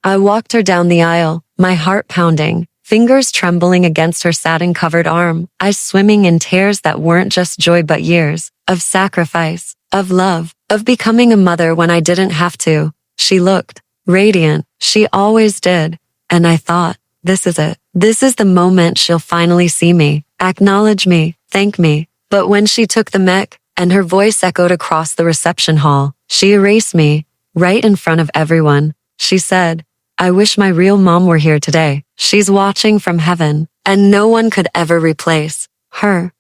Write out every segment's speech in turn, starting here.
I walked her down the aisle, my heart pounding, fingers trembling against her satin-covered arm, eyes swimming in tears that weren't just joy but years of sacrifice, of love, of becoming a mother when I didn't have to. She looked radiant. She always did. And I thought, this is it. This is the moment she'll finally see me, acknowledge me, thank me. But when she took the mic, and her voice echoed across the reception hall, she erased me, right in front of everyone. She said, I wish my real mom were here today. She's watching from heaven, and no one could ever replace her.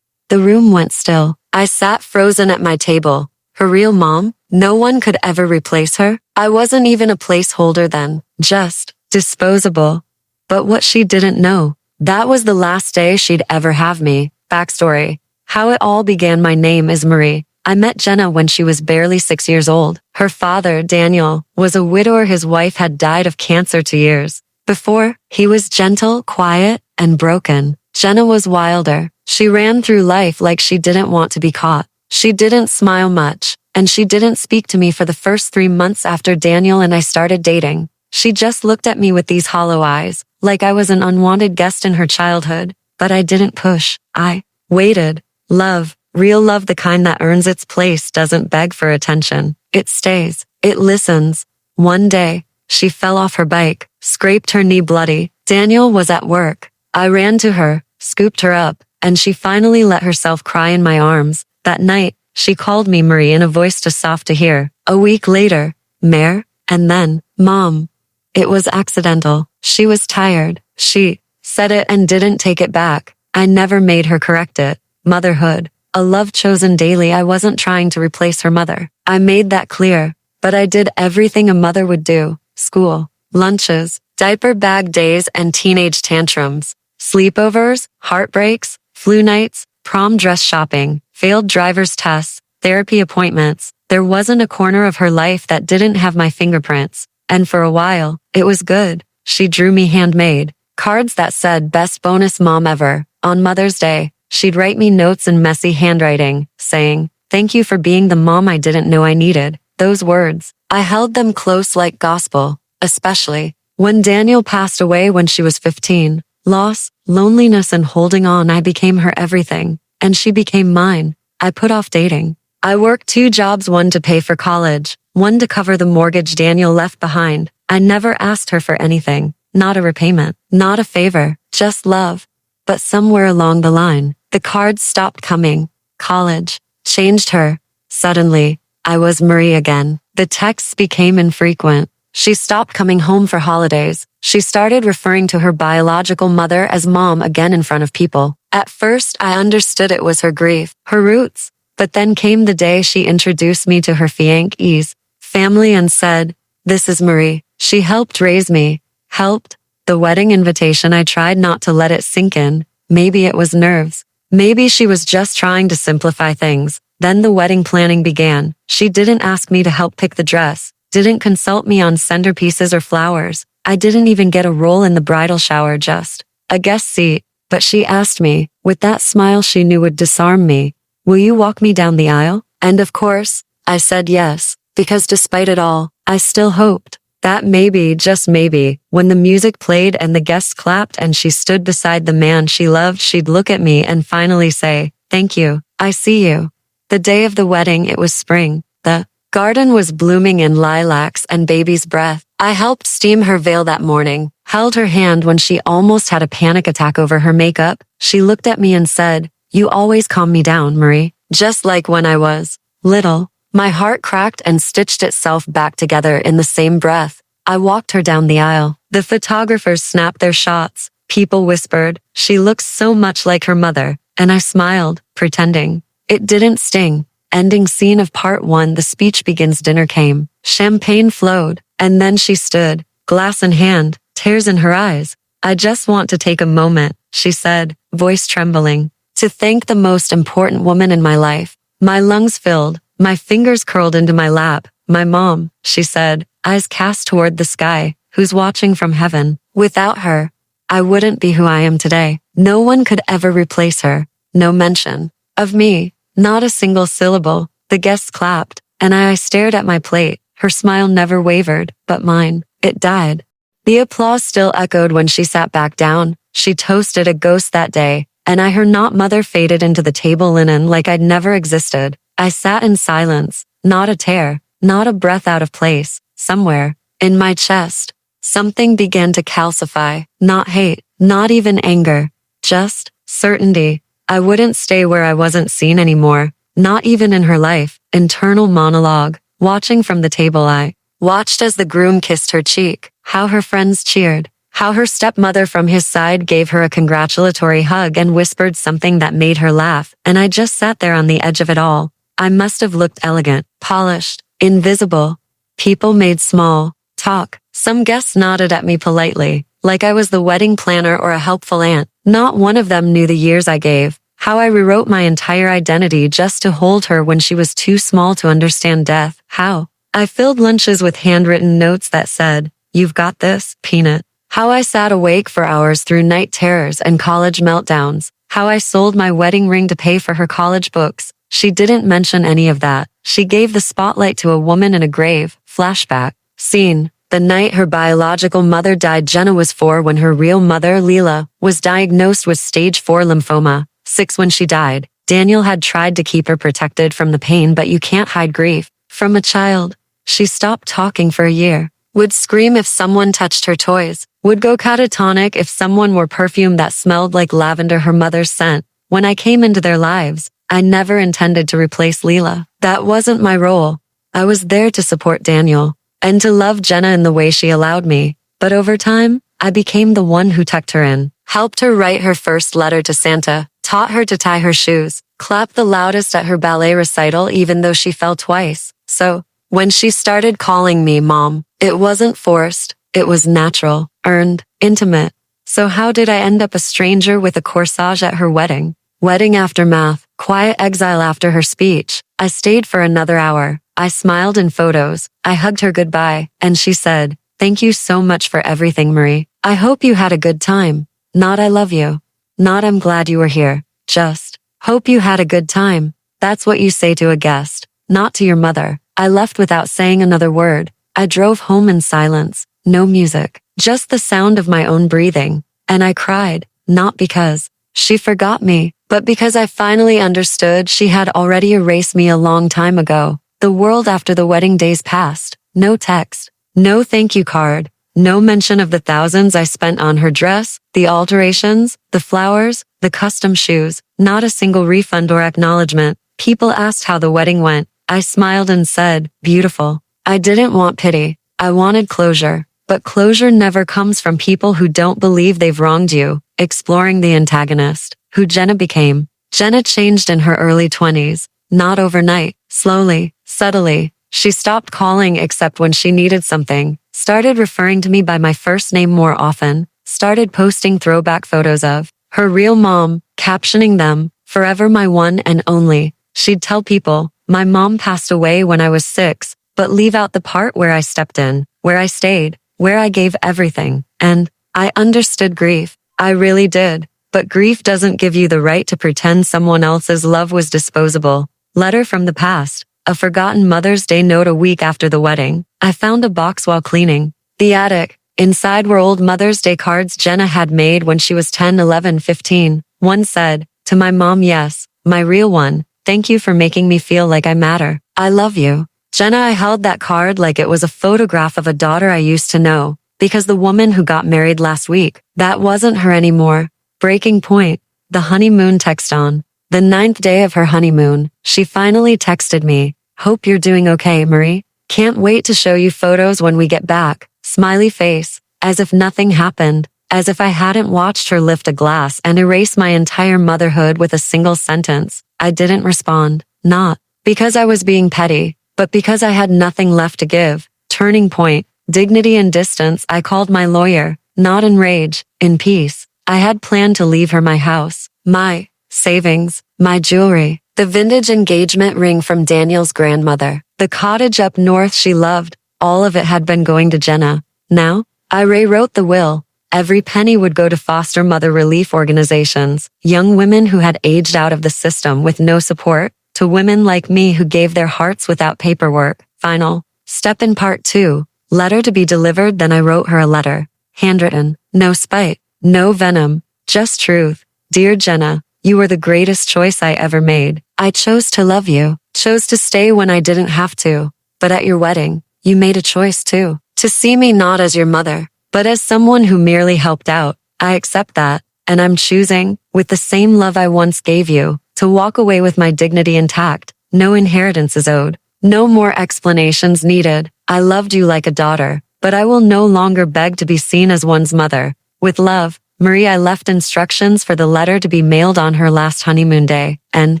The room went still. I sat frozen at my table. Her real mom? No one could ever replace her? I wasn't even a placeholder then, just disposable. But what she didn't know, that was the last day she'd ever have me. Backstory. How it all began. My name is Marie. I met Jenna when she was barely 6 years old. Her father, Daniel, was a widower. His wife had died of cancer 2 years before. He was gentle, quiet, and broken. Jenna was wilder. She ran through life like she didn't want to be caught. She didn't smile much, and she didn't speak to me for the first 3 months after Daniel and I started dating. She just looked at me with these hollow eyes, like I was an unwanted guest in her childhood. But I didn't push. I waited. Love. Real love, the kind that earns its place, doesn't beg for attention. It stays. It listens. One day, she fell off her bike, scraped her knee bloody. Daniel was at work. I ran to her, scooped her up, and she finally let herself cry in my arms. That night, she called me Marie in a voice too soft to hear. A week later, Mare, and then, Mom. It was accidental. She was tired. She said it and didn't take it back. I never made her correct it. Motherhood. A love chosen daily. I wasn't trying to replace her mother. I made that clear. But I did everything a mother would do. School, lunches, diaper bag days, and teenage tantrums. Sleepovers, heartbreaks, flu nights, prom dress shopping, failed driver's tests, therapy appointments. There wasn't a corner of her life that didn't have my fingerprints. And for a while, it was good. She drew me handmade cards that said best bonus mom ever. On Mother's Day, she'd write me notes in messy handwriting, saying, thank you for being the mom I didn't know I needed. Those words, I held them close like gospel, especially when Daniel passed away when she was 15. Loss, loneliness, and holding on. I became her everything, and she became mine. I put off dating. I worked 2 jobs, one to pay for college, one to cover the mortgage Daniel left behind. I never asked her for anything, not a repayment, not a favor, just love. But somewhere along the line, the cards stopped coming. College changed her. Suddenly, I was Marie again. The texts became infrequent. She stopped coming home for holidays. She started referring to her biological mother as mom again in front of people. At first, I understood it was her grief, her roots. But then came the day she introduced me to her fiancé's family and said, this is Marie. She helped raise me. Helped. The wedding invitation, I tried not to let it sink in. Maybe it was nerves. Maybe she was just trying to simplify things. Then the wedding planning began. She didn't ask me to help pick the dress, didn't consult me on centerpieces or flowers. I didn't even get a role in the bridal shower, just a guest seat. But she asked me, with that smile she knew would disarm me, will you walk me down the aisle? And of course, I said yes, because despite it all, I still hoped that maybe, just maybe, when the music played and the guests clapped and she stood beside the man she loved, she'd look at me and finally say, thank you, I see you. The day of the wedding, it was spring. The garden was blooming in lilacs and baby's breath. I helped steam her veil that morning, held her hand when she almost had a panic attack over her makeup. She looked at me and said, you always calm me down, Marie. Just like when I was little. My heart cracked and stitched itself back together in the same breath. I walked her down the aisle. The photographers snapped their shots. People whispered, she looks so much like her mother. And I smiled, pretending. It didn't sting. Ending scene of part 1. The speech begins. Dinner came. Champagne flowed. And then she stood, glass in hand, tears in her eyes. I just want to take a moment, she said, voice trembling, to thank the most important woman in my life. My lungs filled. My fingers curled into my lap. My mom, she said, eyes cast toward the sky, who's watching from heaven. Without her, I wouldn't be who I am today. No one could ever replace her. No mention of me, not a single syllable. The guests clapped, and I stared at my plate. Her smile never wavered, but mine, it died. The applause still echoed when she sat back down. She toasted a ghost that day, and her not mother faded into the table linen like I'd never existed. I sat in silence, not a tear, not a breath out of place. Somewhere, in my chest, something began to calcify. Not hate, not even anger, just certainty. I wouldn't stay where I wasn't seen anymore, not even in her life. Internal monologue. Watching from the table, I watched as the groom kissed her cheek, how her friends cheered, how her stepmother from his side gave her a congratulatory hug and whispered something that made her laugh, and I just sat there on the edge of it all. I must have looked elegant, polished, invisible. People made small talk. Some guests nodded at me politely, like I was the wedding planner or a helpful aunt. Not one of them knew the years I gave, how I rewrote my entire identity just to hold her when she was too small to understand death. How I filled lunches with handwritten notes that said, "You've got this, Peanut." How I sat awake for hours through night terrors and college meltdowns. How I sold my wedding ring to pay for her college books. She didn't mention any of that. She gave the spotlight to a woman in a grave. Flashback. Scene. The night her biological mother died. Jenna was 4 when her real mother, Leela, was diagnosed with stage 4 lymphoma. 6 when she died. Daniel had tried to keep her protected from the pain, but you can't hide grief from a child. She stopped talking for a year. Would scream if someone touched her toys. Would go catatonic if someone wore perfume that smelled like lavender, her mother's scent. When I came into their lives, I never intended to replace Leela. That wasn't my role. I was there to support Daniel and to love Jenna in the way she allowed me. But over time, I became the one who tucked her in, helped her write her first letter to Santa, taught her to tie her shoes, clapped the loudest at her ballet recital even though she fell twice. So, when she started calling me Mom, it wasn't forced, it was natural, earned, intimate. So how did I end up a stranger with a corsage at her wedding? Wedding aftermath, quiet exile after her speech. I stayed for another hour. I smiled in photos. I hugged her goodbye, and she said, "Thank you so much for everything, Marie. I hope you had a good time. Not I love you. Not I'm glad you were here. Just, hope you had a good time." That's what you say to a guest, not to your mother. I left without saying another word. I drove home in silence. No music, just the sound of my own breathing. And I cried, not because she forgot me, but because I finally understood she had already erased me a long time ago. The world after the wedding days passed. No text, no thank you card, no mention of the thousands I spent on her dress, the alterations, the flowers, the custom shoes, not a single refund or acknowledgement. People asked how the wedding went. I smiled and said, "Beautiful." I didn't want pity. I wanted closure. But closure never comes from people who don't believe they've wronged you. Exploring the antagonist, who Jenna became. Jenna changed in her early 20s. Not overnight, slowly, subtly. She stopped calling except when she needed something, started referring to me by my first name more often, started posting throwback photos of her real mom, captioning them, "Forever my one and only." She'd tell people, "My mom passed away when I was 6, but leave out the part where I stepped in, where I stayed, where I gave everything." And I understood grief. I really did. But grief doesn't give you the right to pretend someone else's love was disposable. Letter from the past. A forgotten Mother's Day note a week after the wedding. I found a box while cleaning the attic. Inside were old Mother's Day cards Jenna had made when she was 10, 11, 15. One said, "To my mom, yes, my real one. Thank you for making me feel like I matter. I love you." Jenna, I held that card like it was a photograph of a daughter I used to know, because the woman who got married last week, that wasn't her anymore. Breaking point. The honeymoon text on the 9th day of her honeymoon, she finally texted me, "Hope you're doing okay, Marie. Can't wait to show you photos when we get back." Smiley face, as if nothing happened, as if I hadn't watched her lift a glass and erase my entire motherhood with a single sentence. I didn't respond, not because I was being petty, but because I had nothing left to give. Turning point, dignity and distance. I called my lawyer, not in rage, in peace. I had planned to leave her my house, my savings, my jewelry, the vintage engagement ring from Daniel's grandmother, the cottage up north she loved. All of it had been going to Jenna. Now, I rewrote the will. Every penny would go to foster mother relief organizations, young women who had aged out of the system with no support, to women like me who gave their hearts without paperwork. Final step in part 2, letter to be delivered. Then I wrote her a letter. Handwritten. No spite. No venom. Just truth. Dear Jenna, you were the greatest choice I ever made. I chose to love you. Chose to stay when I didn't have to. But at your wedding, you made a choice too. To see me not as your mother, but as someone who merely helped out. I accept that. And I'm choosing, with the same love I once gave you, to walk away with my dignity intact. No inheritance is owed. No more explanations needed. I loved you like a daughter, but I will no longer beg to be seen as one's mother. With love, Marie. I left instructions for the letter to be mailed on her last honeymoon day, and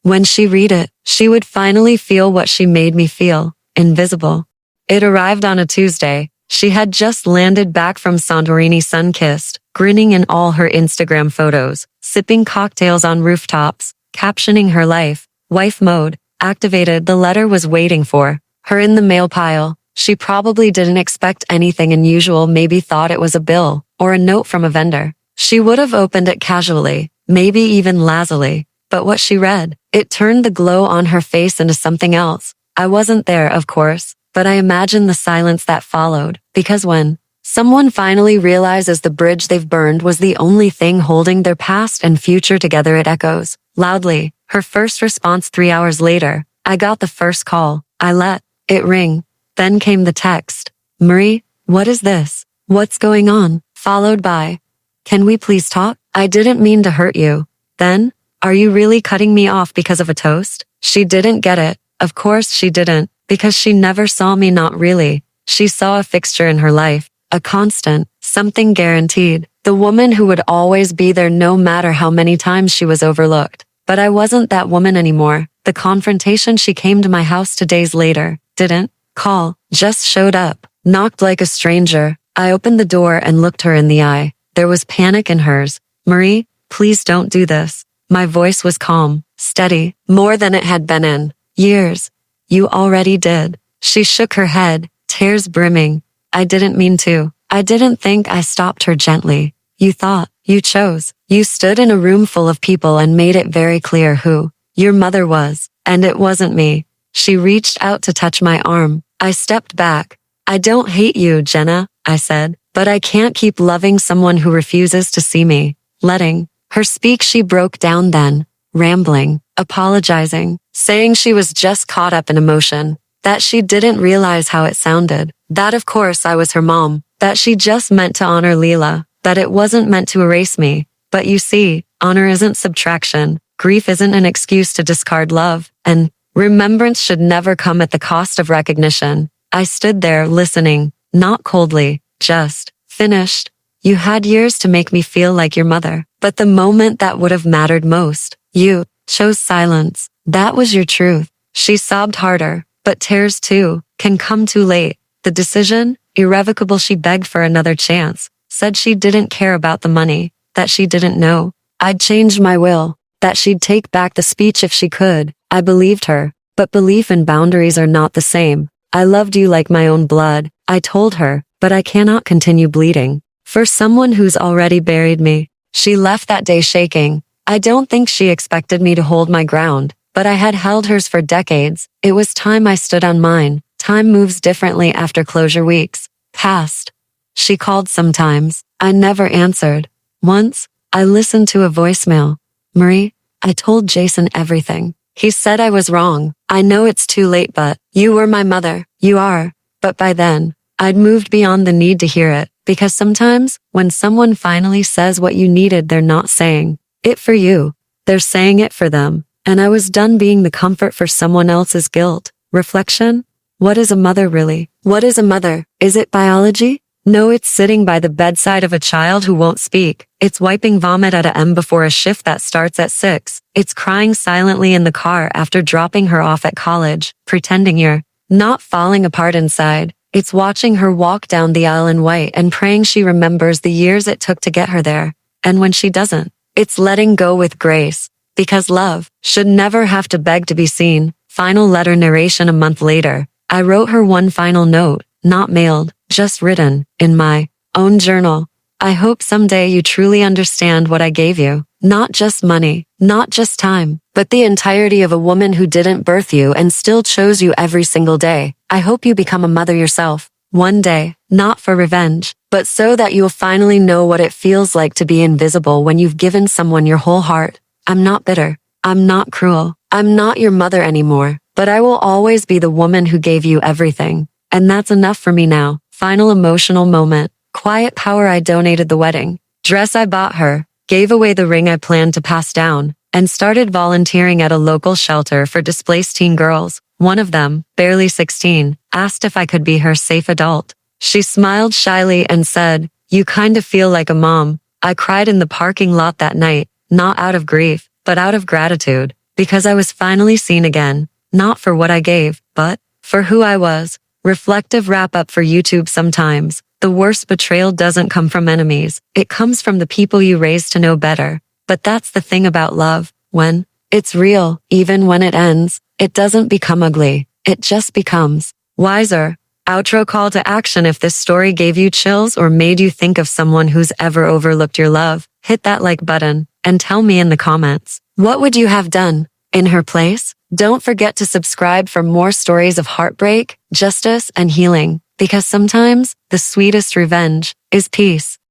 when she read it, she would finally feel what she made me feel, invisible. It arrived on a Tuesday. She had just landed back from Santorini sun-kissed, grinning in all her Instagram photos, sipping cocktails on rooftops, captioning her life. Wife mode activated. The letter was waiting for her in the mail pile. She probably didn't expect anything unusual, maybe thought it was a bill or a note from a vendor. She would have opened it casually, maybe even lazily, but what she read, it turned the glow on her face into something else. I wasn't there, of course, but I imagine the silence that followed, because when someone finally realizes the bridge they've burned was the only thing holding their past and future together, it echoes loudly. Her first response 3 hours later, I got the first call. I let it ring. Then came the text. Marie, what is this? What's going on? Followed by, can we please talk? I didn't mean to hurt you. Then, are you really cutting me off because of a toast? She didn't get it. Of course she didn't, because she never saw me, not really. She saw a fixture in her life, a constant, something guaranteed, the woman who would always be there no matter how many times she was overlooked. But I wasn't that woman anymore. The confrontation, she came to my house 2 days later, didn't call, just showed up, knocked like a stranger. I opened the door and looked her in the eye. There was panic in hers. Marie, please don't do this. My voice was calm, steady, more than it had been in years. You already did. She shook her head, tears brimming. I didn't mean to. I didn't think. I stopped her gently. You thought, you chose. You stood in a room full of people and made it very clear who your mother was, and it wasn't me. She reached out to touch my arm. I stepped back. I don't hate you, Jenna, I said, but I can't keep loving someone who refuses to see me. Letting her speak, she broke down then, rambling, apologizing, saying she was just caught up in emotion, that she didn't realize how it sounded, that of course I was her mom, that she just meant to honor Leela, that it wasn't meant to erase me. But you see, honor isn't subtraction, grief isn't an excuse to discard love, and remembrance should never come at the cost of recognition. I stood there listening, not coldly, just finished. You had years to make me feel like your mother, but the moment that would have mattered most, you chose silence. That was your truth. She sobbed harder, but tears too can come too late. The decision, irrevocable. She begged for another chance, said she didn't care about the money, that she didn't know I'd changed my will, that she'd take back the speech if she could. I believed her, but belief and boundaries are not the same. I loved you like my own blood, I told her, but I cannot continue bleeding for someone who's already buried me. She left that day shaking. I don't think she expected me to hold my ground, but I had held hers for decades. It was time I stood on mine. Time moves differently after closure weeks passed. She called sometimes. I never answered. Once, I listened to a voicemail. Marie, I told Jason everything. He said I was wrong. I know it's too late, but you were my mother. You are. But by then, I'd moved beyond the need to hear it, because sometimes, when someone finally says what you needed, they're not saying it for you. They're saying it for them. And I was done being the comfort for someone else's guilt. Reflection? What is a mother really? What is a mother? Is it biology? No, it's sitting by the bedside of a child who won't speak. It's wiping vomit at a M before a shift that starts at 6. It's crying silently in the car after dropping her off at college, pretending you're not falling apart inside. It's watching her walk down the aisle in white and praying she remembers the years it took to get her there. And when she doesn't, it's letting go with grace. Because love should never have to beg to be seen. Final letter narration a month later. I wrote her one final note, not mailed, just written, in my own journal. I hope someday you truly understand what I gave you. Not just money, not just time, but the entirety of a woman who didn't birth you and still chose you every single day. I hope you become a mother yourself. One day, not for revenge, but so that you'll finally know what it feels like to be invisible when you've given someone your whole heart. I'm not bitter. I'm not cruel. I'm not your mother anymore, but I will always be the woman who gave you everything. And that's enough for me now. Final emotional moment. Quiet power. I donated the wedding dress I bought her, gave away the ring I planned to pass down, and started volunteering at a local shelter for displaced teen girls. One of them, barely 16, asked if I could be her safe adult. She smiled shyly and said, "You kind of feel like a mom." I cried in the parking lot that night, not out of grief, but out of gratitude, because I was finally seen again, not for what I gave, but for who I was. Reflective wrap up for YouTube. Sometimes the worst betrayal doesn't come from enemies. It comes from the people you raised to know better. But that's the thing about love. When it's real, even when it ends, it doesn't become ugly. It just becomes wiser. Outro. Call to action. If this story gave you chills or made you think of someone who's ever overlooked your love, hit that like button and tell me in the comments. What would you have done in her place? Don't forget to subscribe for more stories of heartbreak, justice, and healing, because sometimes the sweetest revenge is peace.